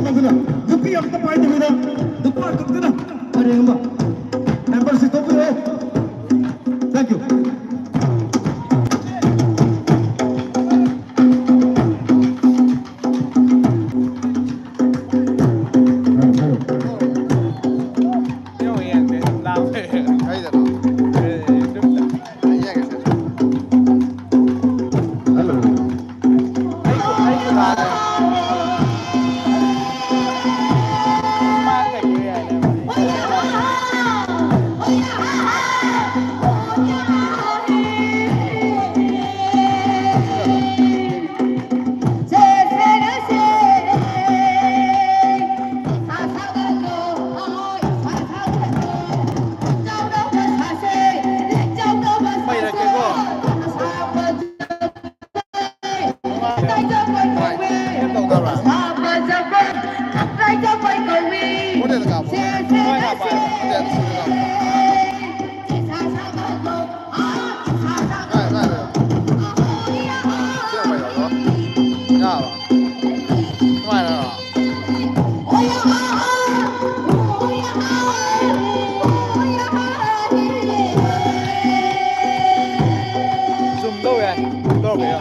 ꯃꯗꯨꯅ ꯅꯨꯄꯤ ꯑꯝꯇ ꯄꯥꯏꯗꯕꯤꯗ ꯅꯨꯄꯥ ꯈꯛꯇꯅ ꯄꯔꯦꯡ ꯑꯃ ꯑꯦꯝꯕꯔꯁꯤ ꯇꯧꯕꯤꯔꯛꯑꯣ thank you Zoom đâu vậy? Đâu vậy?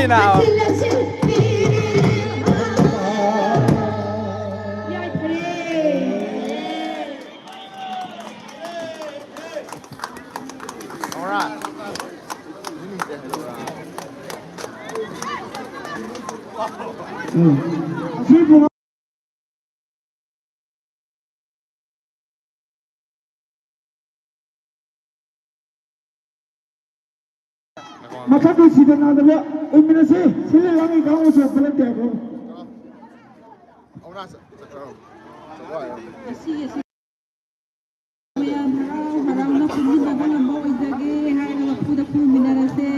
nào alright ရှိဘူးမခတ်လို့စီဒနာတော့အမင်းစေဆင်းလာကြီးကောင်းဆိုပလက်တယ်ကော alright Harau na kumita ka ng bawal dagi, hay na puda po minarase.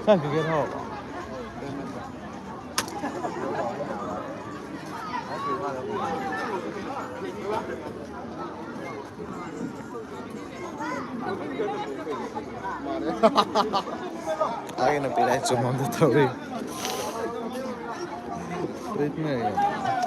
sao cái thôi Alguien no pide eso, mando todo. Ritmo.